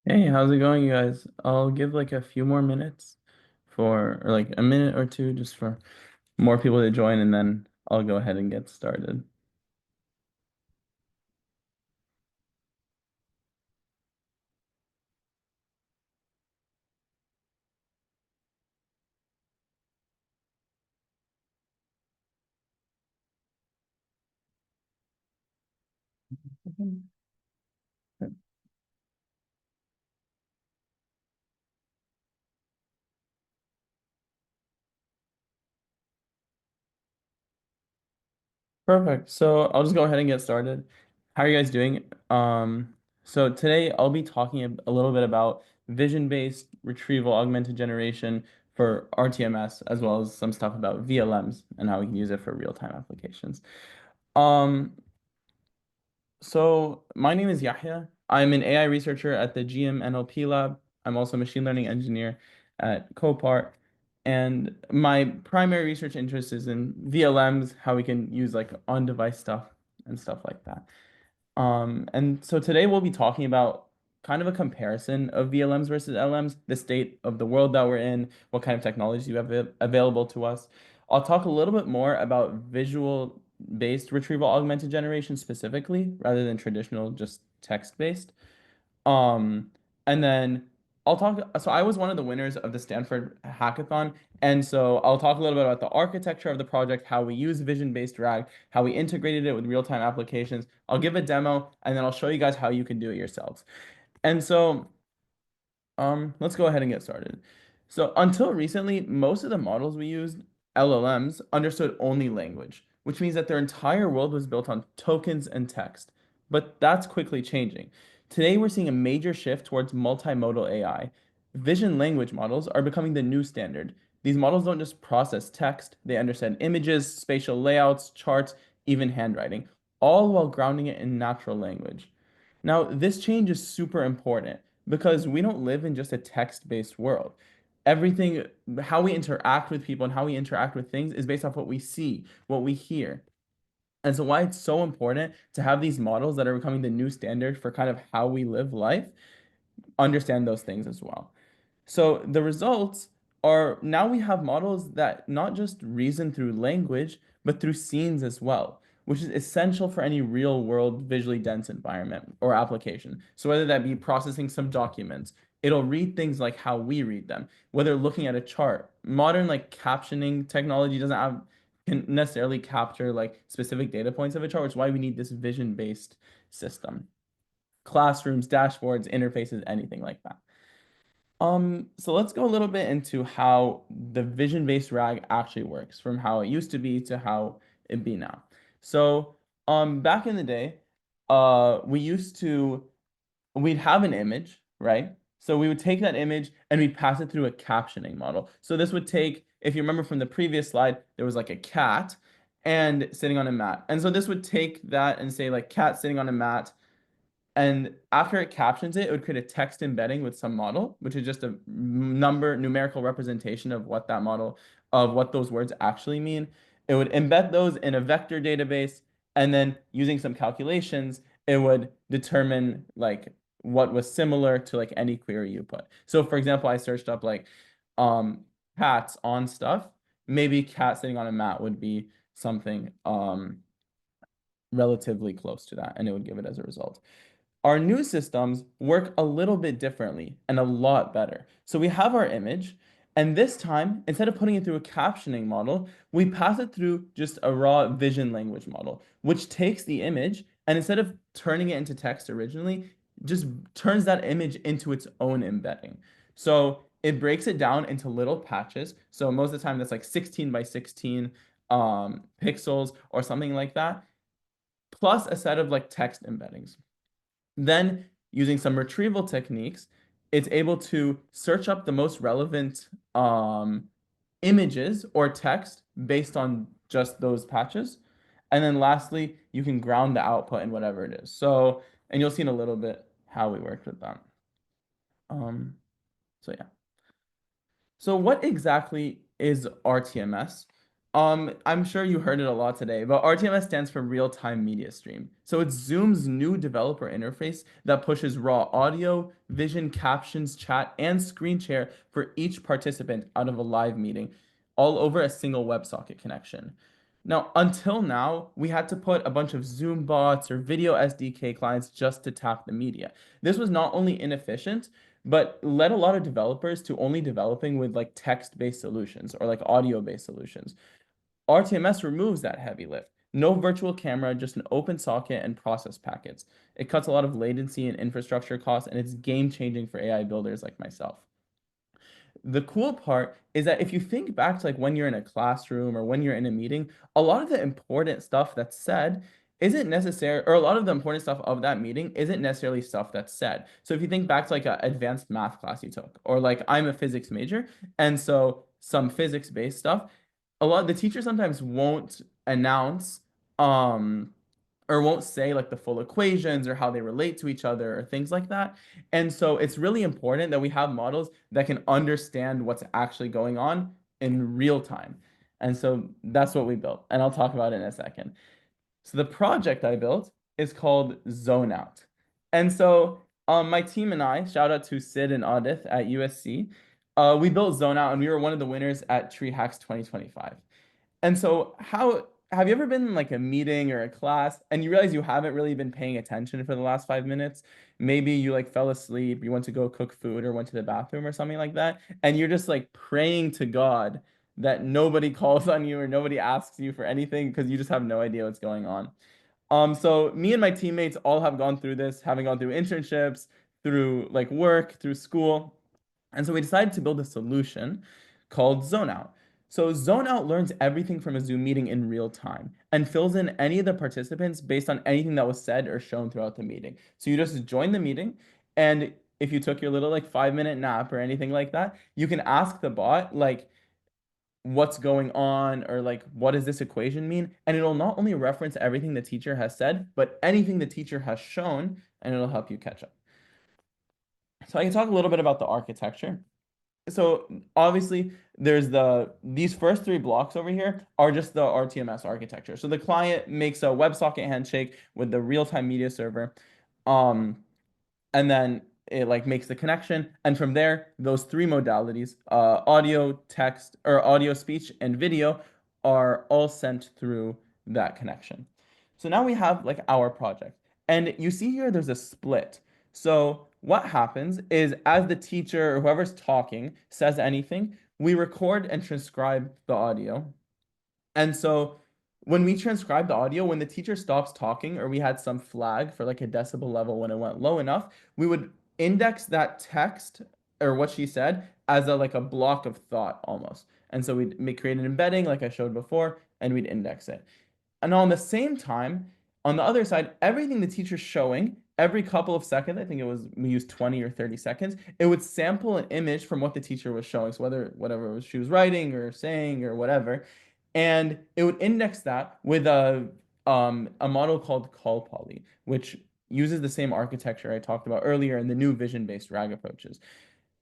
Hey, how's it going, you guys? I'll give like a few more minutes or like a minute or two just for more people to join, and then I'll go ahead and get started. Perfect. So I'll just go ahead and get started. How are you guys doing? So today I'll be talking a little bit about vision-based retrieval augmented generation for RTMS, as well as some stuff about VLMs and how we can use it for real-time applications. Um, So my name is Yahya. I'm an AI researcher at the GM NLP lab. I'm also a machine learning engineer at Copart. And my primary research interest is in VLMs, how we can use like on-device stuff and stuff like that. And so today we'll be talking about kind of a comparison of VLMs versus LMs, the state of the world that we're in, what kind of technologies you have available to us. I'll talk a little bit more about visual-based retrieval augmented generation specifically, rather than traditional just text-based. Um, and then I'll talk. So I was one of the winners of the Stanford hackathon, and so I'll talk a little bit about the architecture of the project, how we use vision-based RAG, how we integrated it with real-time applications. I'll give a demo, and then I'll show you guys how you can do it yourselves. And so let's go ahead and get started. So until recently, most of the models we used, LLMs, understood only language, which means that their entire world was built on tokens and text. But that's quickly changing. Today, we're seeing a major shift towards multimodal AI. Vision language models are becoming the new standard. These models don't just process text, they understand images, spatial layouts, charts, even handwriting, all while grounding it in natural language. Now, this change is super important because we don't live in just a text-based world. Everything, how we interact with people and how we interact with things is based off what we see, what we hear. And so why it's so important to have these models that are becoming the new standard for kind of how we live life, understand those things as well. So the results are now we have models that not just reason through language, but through scenes as well, which is essential for any real world visually dense environment or application. So whether that be processing some documents, it'll read things like how we read them, whether looking at a chart. Modern like captioning technology doesn't have can necessarily capture like specific data points of a chart, which is why we need this vision-based system. Classrooms, dashboards, interfaces, anything like that. So let's go a little bit into how the vision-based RAG actually works, from how it used to be to how it be now. So, back in the day, we used to we'd have an image, right? So we would take that image and we'd pass it through a captioning model. So this would take, if you remember from the previous slide, there was like a cat and sitting on a mat. And so this would take that and say like cat sitting on a mat, and after it captions it, it would create a text embedding with some model, which is just a numerical representation of what that model, of what those words actually mean. It would embed those in a vector database, and then using some calculations, it would determine like what was similar to like any query you put. So for example, I searched up like um cats on stuff. Maybe cat sitting on a mat would be something relatively close to that, and it would give it as a result. Our new systems work a little bit differently and a lot better. So we have our image, and this time, instead of putting it through a captioning model, we pass it through just a raw vision language model, which takes the image and instead of turning it into text originally, just turns that image into its own embedding. So it breaks it down into little patches. So most of the time, that's like 16 by 16 pixels or something like that, plus a set of like text embeddings. Then, using some retrieval techniques, it's able to search up the most relevant images or text based on just those patches. And then lastly, you can ground the output in whatever it is. So, and you'll see in a little bit how we worked with that. Um, so yeah. So what exactly is RTMS? I'm sure you heard it a lot today, but RTMS stands for real-time media stream. So it's Zoom's new developer interface that pushes raw audio, vision, captions, chat, and screen share for each participant out of a live meeting, all over a single WebSocket connection. Now, until now, we had to put a bunch of Zoom bots or video SDK clients just to tap the media. This was not only inefficient, but led a lot of developers to only developing with like text-based solutions or like audio-based solutions. RTMS removes that heavy lift. No virtual camera, just an open socket and process packets. It cuts a lot of latency and infrastructure costs, and it's game changing for AI builders like myself. The cool part is that if you think back to like when you're in a classroom or when you're in a meeting, a lot of the important stuff that's said isn't necessary, or a lot of the important stuff of that meeting isn't necessarily stuff that's said. So if you think back to like an advanced math class you took, or like I'm a physics major, and so some physics based stuff, a lot the teacher sometimes won't announce um or won't say like the full equations or how they relate to each other or things like that. And so it's really important that we have models that can understand what's actually going on in real time. And so that's what we built. And I'll talk about it in a second. So the project I built is called Zone Out. And so my team and I, shout out to Sid and Audith at USC, we built Zone Out and we were one of the winners at Tree Hacks 2025. And so, how have you ever been in like a meeting or a class and you realize you haven't really been paying attention for the last 5 minutes? Maybe you like fell asleep, you went to go cook food or went to the bathroom or something like that, and you're just like praying to God that nobody calls on you or nobody asks you for anything because you just have no idea what's going on. So me and my teammates all have gone through this, having gone through internships, through like work, through school. And so we decided to build a solution called Zone Out. So Zone Out learns everything from a Zoom meeting in real time and fills in any of the participants based on anything that was said or shown throughout the meeting. So you just join the meeting, and if you took your little like 5 minute nap or anything like that, you can ask the bot like what's going on or like what does this equation mean, and it'll not only reference everything the teacher has said, but anything the teacher has shown, and it'll help you catch up. So I can talk a little bit about the architecture. So obviously there's these first three blocks over here are just the RTMS architecture. So the client makes a WebSocket handshake with the real-time media server. Um, and then it like makes the connection, and from there those three modalities, audio, text, or audio, speech, and video, are all sent through that connection. So now we have like our project, and you see here there's a split. So what happens is as the teacher or whoever's talking says anything, we record and transcribe the audio. And so when we transcribe the audio, when the teacher stops talking or we had some flag for like a decibel level when it went low enough, we would index that text or what she said as a like a block of thought almost. And so we'd create an embedding like I showed before, and we'd index it. And on the same time, on the other side, everything the teacher's showing, every couple of seconds, I think it was we used 20 or 30 seconds, it would sample an image from what the teacher was showing. So whether whatever it was she was writing or saying or whatever, and it would index that with a model called call poly, which uses the same architecture I talked about earlier in the new vision-based RAG approaches.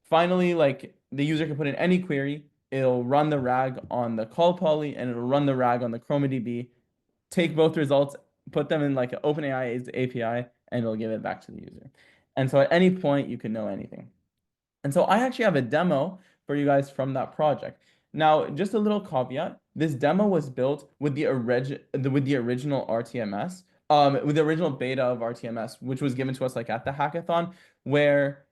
Finally, like the user can put in any query, it'll run the RAG on the call poly and it'll run the RAG on the ChromaDB, take both results, put them in like an OpenAI's API, and it'll give it back to the user. And so at any point, you can know anything. And so I actually have a demo for you guys from that project. Now, just a little caveat, this demo was built with the original RTMS, with the original beta of RTMS, which was given to us like at the hackathon, where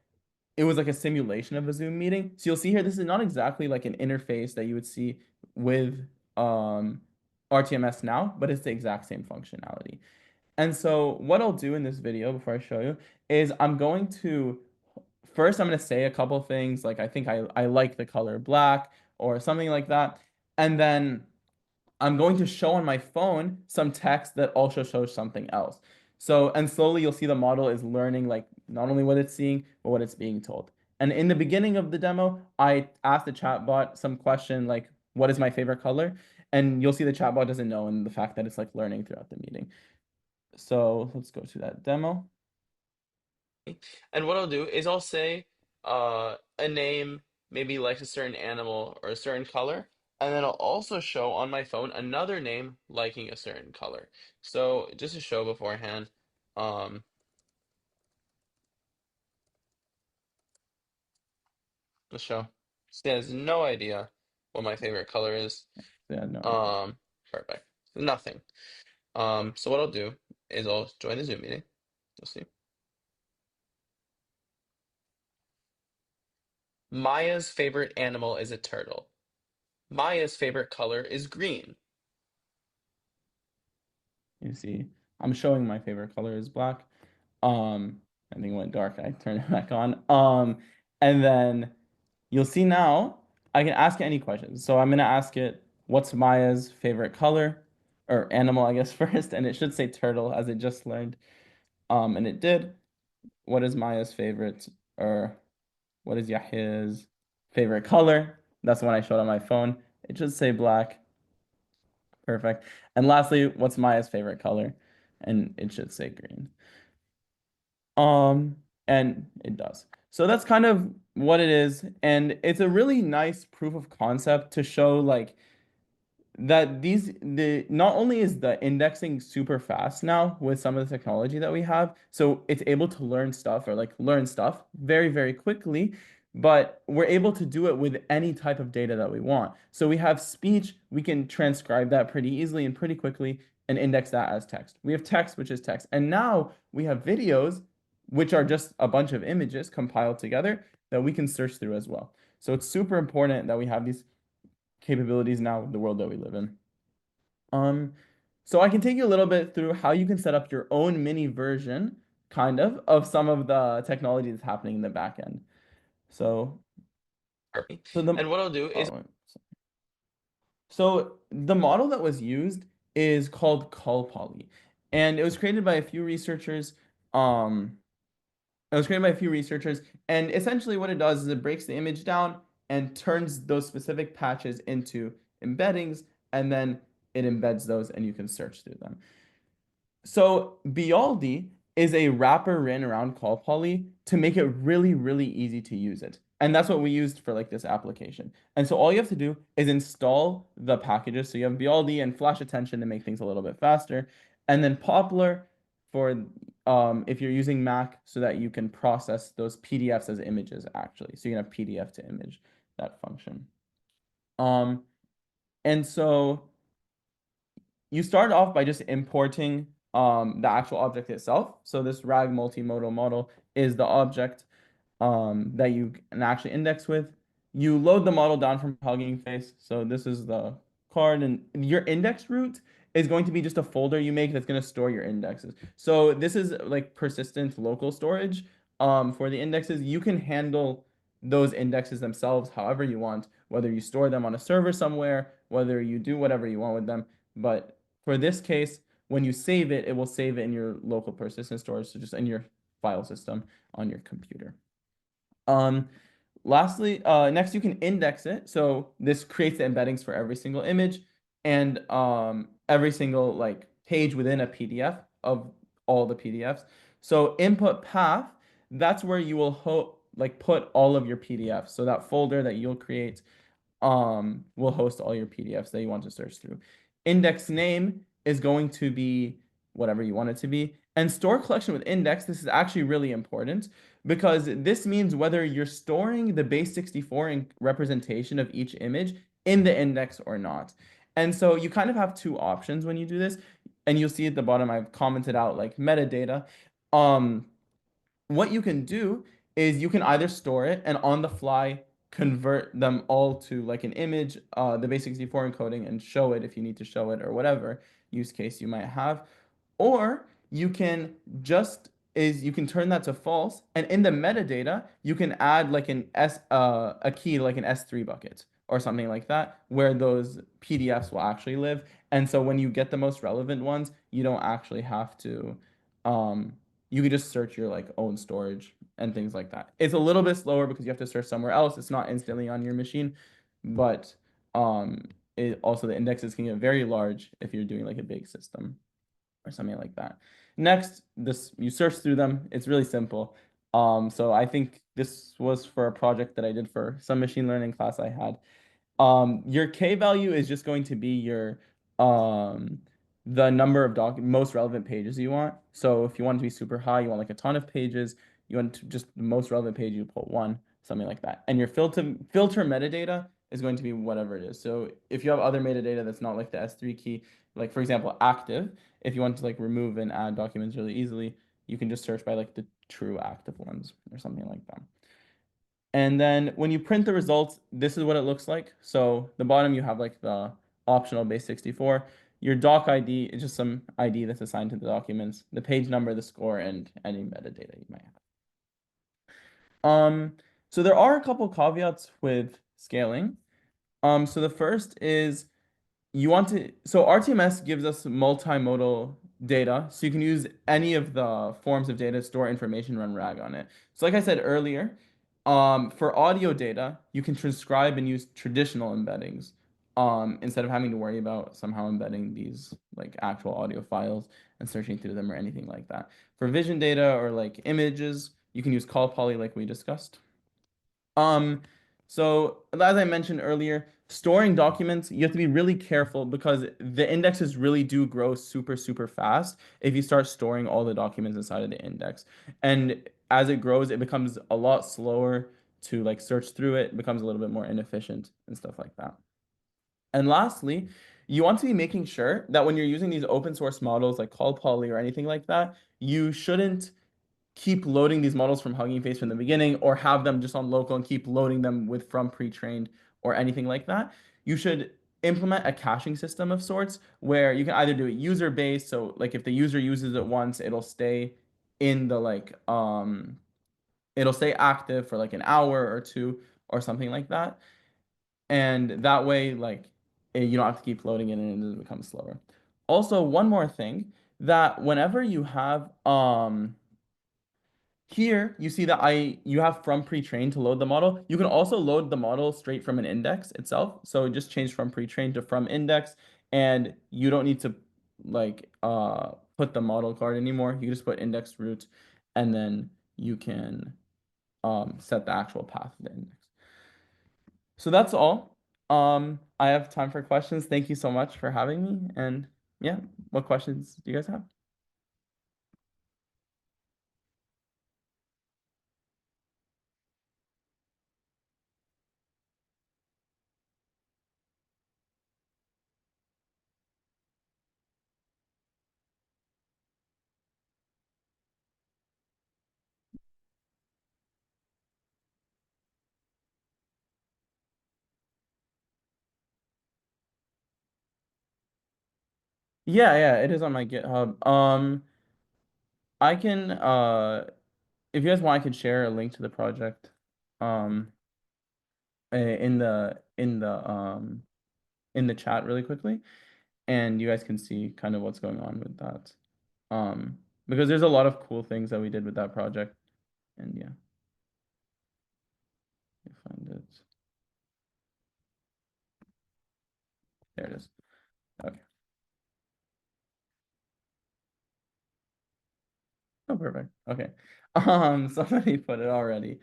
it was like a simulation of a Zoom meeting. So you'll see here, this is not exactly like an interface that you would see with RTMS now, but it's the exact same functionality. And so what I'll do in this video before I show you is I'm going to first I'm going to say a couple things like I like the color black or something like that. And then I'm going to show on my phone some text that also shows something else. So, and slowly you'll see the model is learning like not only what it's seeing, but what it's being told. And in the beginning of the demo, I asked the chatbot some question like, what is my favorite color? And you'll see the chatbot doesn't know, and the fact that it's like learning throughout the meeting. So let's go to that demo. And what I'll do is I'll say a name, maybe like a certain animal or a certain color. And then I'll also show on my phone another name liking a certain color. So just to show beforehand, um, the show. Stan has no idea what my favorite color is. Yeah, no idea. Um, Perfect. Nothing. So what I'll do is I'll join the Zoom meeting. You'll see. Maya's favorite animal is a turtle. Maya's favorite color is green. You see, I'm showing my favorite color is black. Um, I think it went dark. I turned it back on. And then you'll see now I can ask it any questions. So I'm gonna ask it, what's Maya's favorite color or animal, I guess, first, and it should say turtle as it just learned. And it did. What is Maya's favorite or what is Yahya's favorite color? That's the one I showed on my phone. It should say black. Perfect. And lastly, what's Maya's favorite color? And it should say green. Um, and it does. So that's kind of what it is. And it's a really nice proof of concept to show like that the not only is the indexing super fast now with some of the technology that we have, so it's able to learn stuff or like learn stuff very, very quickly, but we're able to do it with any type of data that we want. So we have speech, we can transcribe that pretty easily and pretty quickly and index that as text. We have text, which is text. And now we have videos, which are just a bunch of images compiled together that we can search through as well. So it's super important that we have these capabilities now in the world that we live in. Um, so I can take you a little bit through how you can set up your own mini version, kind of some of the technology that's happening in the back end. So, Perfect. so the And what I'll do is oh, so the model that was used is called ColPoly, and it was created by a few researchers. Um, It was created by a few researchers, and essentially what it does is it breaks the image down and turns those specific patches into embeddings, and then it embeds those, and you can search through them. So Bialdi is a wrapper written around call poly to make it really, really easy to use it. And that's what we used for like this application. And so all you have to do is install the packages. So you have Bialdi and Flash Attention to make things a little bit faster. And then Poplar for if you're using Mac so that you can process those PDFs as images actually. So you can have PDF to image that function. Um, and so you start off by just importing the actual object itself. So this RAG multimodal model is the object that you can actually index with. You load the model down from Hugging Face. So this is the card, and your index root is going to be just a folder you make that's going to store your indexes. So this is like persistent local storage for the indexes. You can handle those indexes themselves however you want, whether you store them on a server somewhere, whether you do whatever you want with them. But for this case, when you save it, it will save it in your local persistent storage, so just in your file system on your computer. Um, Lastly, next you can index it. So this creates the embeddings for every single image and every single like page within a PDF of all the PDFs. So input path, that's where you will like put all of your PDFs. So that folder that you'll create will host all your PDFs that you want to search through. Index name is going to be whatever you want it to be. And store collection with index, this is actually really important because this means whether you're storing the base 64 in representation of each image in the index or not. And so you kind of have two options when you do this. And you'll see at the bottom, I've commented out like metadata. Um, what you can do is you can either store it and on the fly convert them all to like an image, the base64 encoding, and show it if you need to show it or whatever use case you might have. Or you can just is you can turn that to false, and in the metadata you can add like a key like an S3 bucket or something like that where those PDFs will actually live. And so when you get the most relevant ones, you don't actually have to um you could just search your like own storage and things like that. It's a little bit slower because you have to search somewhere else. It's not instantly on your machine, but um, it also the indexes can get very large if you're doing like a big system or something like that. Next, this you search through them. It's really simple. So I think this was for a project that I did for some machine learning class I had. Your K value is just going to be your um the number of most relevant pages you want. So if you want it to be super high, you want like a ton of pages, you want to just the most relevant page, you put one, something like that. And your filter metadata is going to be whatever it is. So if you have other metadata that's not like the S3 key, like for example, active, if you want to like remove and add documents really easily, you can just search by like the true active ones or something like that. And then when you print the results, this is what it looks like. So the bottom, you have like the optional base64. Your doc ID is just some ID that's assigned to the documents, the page number, the score, and any metadata you might have. So there are a couple caveats with scaling. So the first is so RTMS gives us multimodal data, so you can use any of the forms of data, store information, run RAG on it. So like I said earlier, for audio data, you can transcribe and use traditional embeddings, instead of having to worry about somehow embedding these like actual audio files and searching through them or anything like that. For vision data or like images, you can use call poly like we discussed. Um, so as I mentioned earlier, storing documents, you have to be really careful because the indexes really do grow super, super fast if you start storing all the documents inside of the index. And as it grows, it becomes a lot slower to like search through it, becomes a little bit more inefficient and stuff like that. And lastly, you want to be making sure that when you're using these open source models like Call Poly or anything like that, you shouldn't keep loading these models from Hugging Face from the beginning or have them just on local and keep loading them with from pre-trained or anything like that. You should implement a caching system of sorts where you can either do it user based, so like if the user uses it once, it'll stay in the it'll stay active for like an hour or two or something like that. And that way you don't have to keep loading it and it doesn't become slower. Also, one more thing that whenever you have here, you see that you have from pre-trained to load the model. You can also load the model straight from an index itself. So just change from pre-trained to from index, and you don't need to put the model card anymore. You just put index root, and then you can set the actual path of the index. So that's all. I have time for questions. Thank you so much for having me. And yeah, what questions do you guys have? Yeah, yeah, it is on my GitHub. I can if you guys want, I can share a link to the project um in the chat really quickly, and you guys can see kind of what's going on with that. Because there's a lot of cool things that we did with that project, and yeah, you find it. There it is. Okay. Oh, perfect. Okay. Somebody put it already.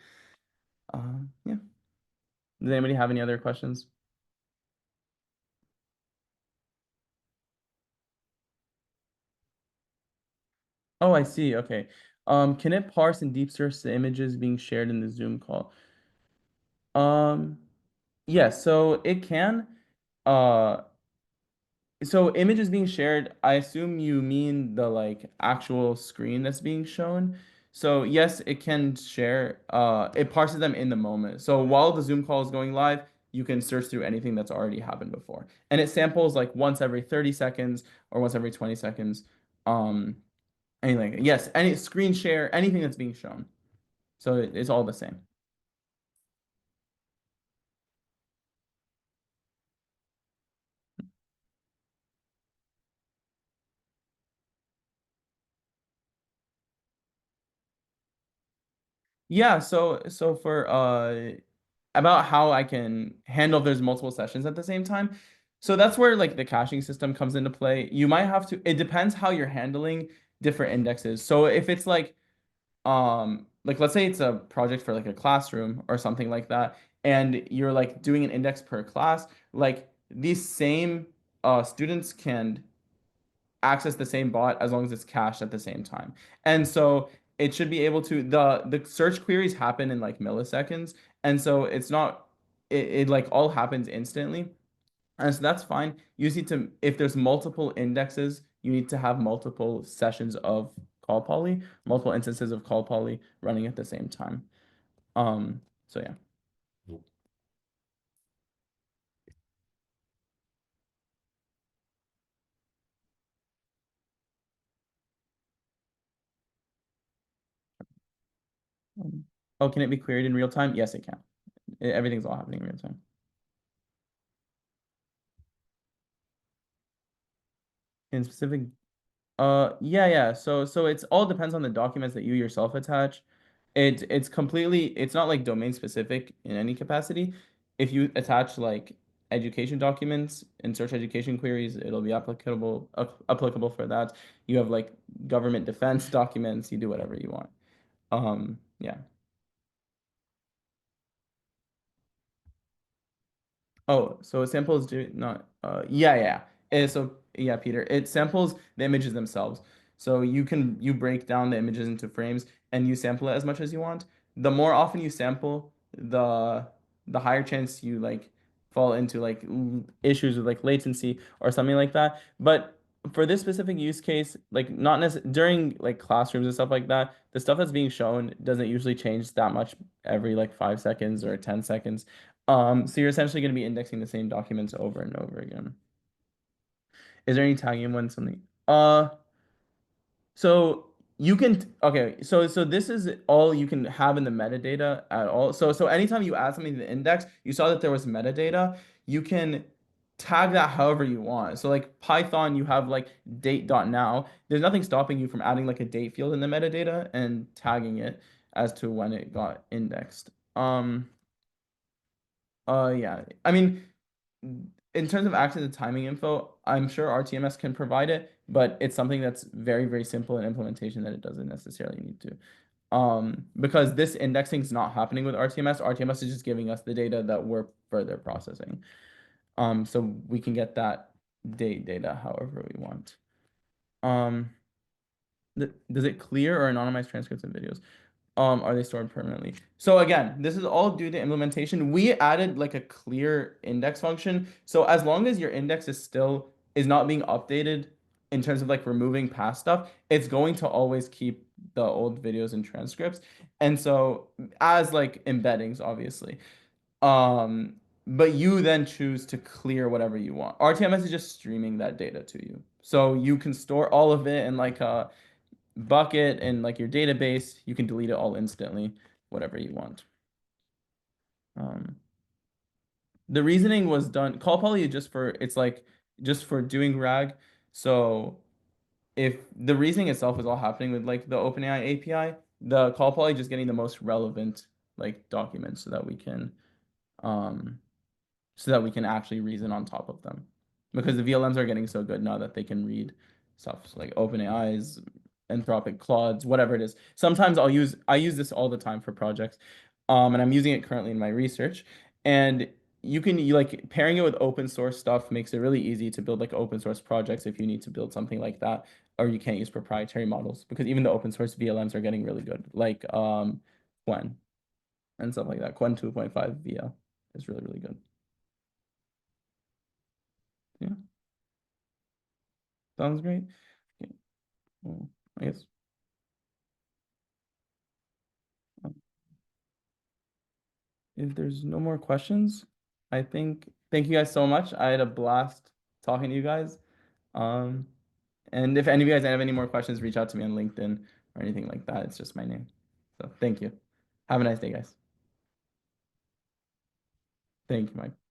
Yeah. Does anybody have any other questions? Oh, I see. Okay. Can it parse and deep search the images being shared in the Zoom call? Um, yeah, so it can. Uh, so images being shared, I assume you mean the like actual screen that's being shown. So yes, it can share. It parses them in the moment. So while the Zoom call is going live, you can search through anything that's already happened before, and it samples like once every 30 seconds or once every 20 seconds. Um, anything. Yes, any screen share, anything that's being shown. So it's all the same. Yeah, so for about how I can handle if there's multiple sessions at the same time. So that's where like the caching system comes into play. You might have to, it depends how you're handling different indexes. So if it's like let's say it's a project for like a classroom or something like that, and you're like doing an index per class, like these same students can access the same bot as long as it's cached at the same time. And so it should be able to the search queries happen in like milliseconds, and so it's not it like all happens instantly. And so that's fine. You just need to, if there's multiple indexes, you need to have multiple sessions of call poly, multiple instances of call poly running at the same time. So yeah. Oh, can it be queried in real time? Yes, it can. Everything's all happening in real time. In specific, yeah. So it's all depends on the documents that you yourself attach. It's completely, it's not like domain specific in any capacity. If you attach like education documents and search education queries, it'll be applicable for that. You have like government defense documents, you do whatever you want. Yeah. Oh, so it samples do not yeah. So yeah, Peter, it samples the images themselves. So you break down the images into frames and you sample it as much as you want. The more often you sample, the higher chance you like fall into like issues with like latency or something like that. But for this specific use case, like not necessarily during like classrooms and stuff like that, the stuff that's being shown doesn't usually change that much every like 5 seconds or 10 seconds. So you're essentially going to be indexing the same documents over and over again. Is there any tagging when something? So you can okay. So this is all you can have in the metadata at all. So anytime you add something to the index, you saw that there was metadata. You can tag that however you want. So like Python, you have like date.now. There's nothing stopping you from adding like a date field in the metadata and tagging it as to when it got indexed. Yeah. I mean, in terms of access to timing info, I'm sure RTMS can provide it, but it's something that's very, very simple in implementation that it doesn't necessarily need to. Because this indexing is not happening with RTMS. RTMS is just giving us the data that we're further processing. So we can get that data however we want. Um, does it clear or anonymize transcripts and videos? Are they stored permanently? So again, this is all due to implementation. We added like a clear index function. So as long as your index is not being updated in terms of like removing past stuff, it's going to always keep the old videos and transcripts. And so as like embeddings, obviously. Um, but you then choose to clear whatever you want. RTMS is just streaming that data to you. So you can store all of it in like a bucket and like your database, you can delete it all instantly, whatever you want. Um, the reasoning was done. Call poly is just for it's like just for doing RAG. So if the reasoning itself is all happening with like the OpenAI API, the call poly just getting the most relevant like documents um so that we can actually reason on top of them. Because the VLMs are getting so good now that they can read stuff like OpenAI's, Anthropic, Claude's, whatever it is. Sometimes I use this all the time for projects. And I'm using it currently in my research. And you like pairing it with open source stuff makes it really easy to build like open source projects if you need to build something like that, or you can't use proprietary models because even the open source VLMs are getting really good, like Quen and stuff like that. Quen 2.5 VL is really, really good. Yeah. Sounds great. Okay. Well, I guess um, if there's no more questions, I think thank you guys so much. I had a blast talking to you guys. Um, and if any of you guys have any more questions, reach out to me on LinkedIn or anything like that. It's just my name. So thank you. Have a nice day, guys. Thank you, Mike.